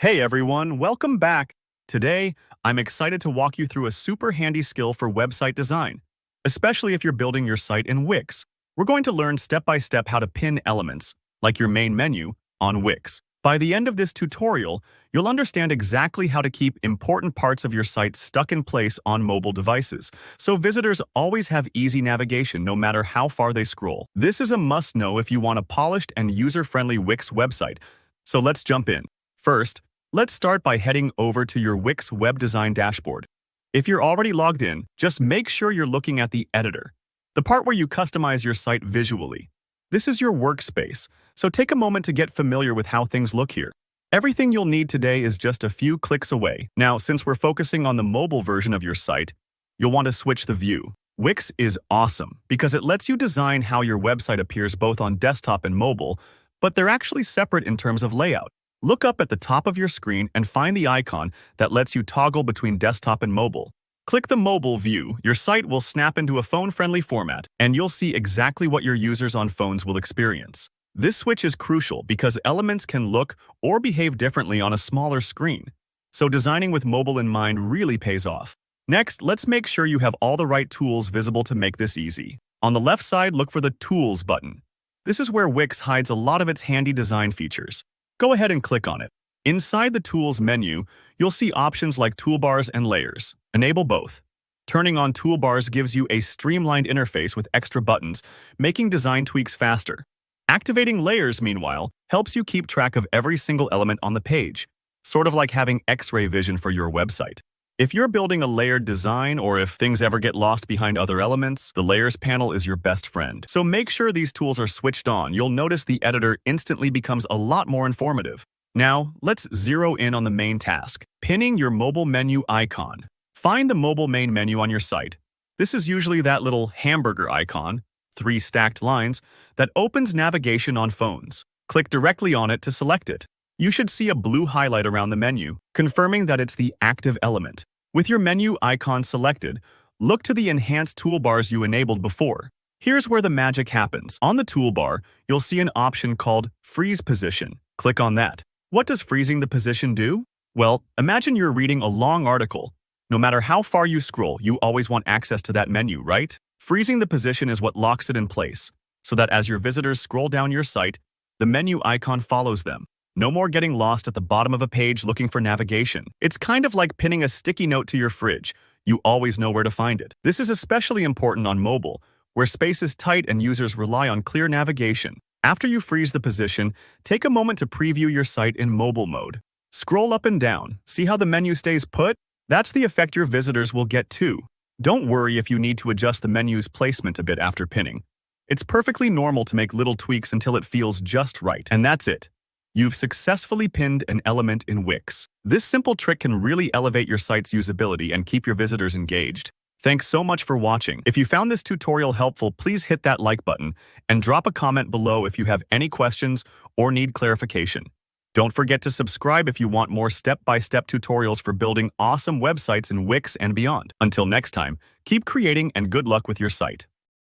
Hey everyone, welcome back. Today, I'm excited to walk you through a super handy skill for website design, especially if you're building your site in Wix. We're going to learn step by step how to pin elements, like your main menu, on Wix. By the end of this tutorial, you'll understand exactly how to keep important parts of your site stuck in place on mobile devices, so visitors always have easy navigation no matter how far they scroll. This is a must-know if you want a polished and user-friendly Wix website, so let's jump in. First, let's start by heading over to your Wix web design dashboard. If you're already logged in, just make sure you're looking at the editor, the part where you customize your site visually. This is your workspace, so take a moment to get familiar with how things look here. Everything you'll need today is just a few clicks away. Now, since we're focusing on the mobile version of your site, you'll want to switch the view. Wix is awesome because it lets you design how your website appears both on desktop and mobile, but they're actually separate in terms of layout. Look up at the top of your screen and find the icon that lets you toggle between desktop and mobile. Click the mobile view, your site will snap into a phone-friendly format, and you'll see exactly what your users on phones will experience. This switch is crucial because elements can look or behave differently on a smaller screen, so designing with mobile in mind really pays off. Next, let's make sure you have all the right tools visible to make this easy. On the left side, look for the Tools button. This is where Wix hides a lot of its handy design features. Go ahead and click on it. Inside the Tools menu, you'll see options like toolbars and layers. Enable both. Turning on toolbars gives you a streamlined interface with extra buttons, making design tweaks faster. Activating layers, meanwhile, helps you keep track of every single element on the page, sort of like having X-ray vision for your website. If you're building a layered design or if things ever get lost behind other elements, the Layers panel is your best friend. So make sure these tools are switched on. You'll notice the editor instantly becomes a lot more informative. Now, let's zero in on the main task, pinning your mobile menu icon. Find the mobile main menu on your site. This is usually that little hamburger icon, 3 stacked lines, that opens navigation on phones. Click directly on it to select it. You should see a blue highlight around the menu, confirming that it's the active element. With your menu icon selected, look to the enhanced toolbars you enabled before. Here's where the magic happens. On the toolbar, you'll see an option called Freeze Position. Click on that. What does freezing the position do? Well, imagine you're reading a long article. No matter how far you scroll, you always want access to that menu, right? Freezing the position is what locks it in place, so that as your visitors scroll down your site, the menu icon follows them. No more getting lost at the bottom of a page looking for navigation. It's kind of like pinning a sticky note to your fridge. You always know where to find it. This is especially important on mobile, where space is tight and users rely on clear navigation. After you freeze the position, take a moment to preview your site in mobile mode. Scroll up and down. See how the menu stays put? That's the effect your visitors will get too. Don't worry if you need to adjust the menu's placement a bit after pinning. It's perfectly normal to make little tweaks until it feels just right. And that's it. You've successfully pinned an element in Wix. This simple trick can really elevate your site's usability and keep your visitors engaged. Thanks so much for watching. If you found this tutorial helpful, please hit that like button and drop a comment below if you have any questions or need clarification. Don't forget to subscribe if you want more step-by-step tutorials for building awesome websites in Wix and beyond. Until next time, keep creating and good luck with your site.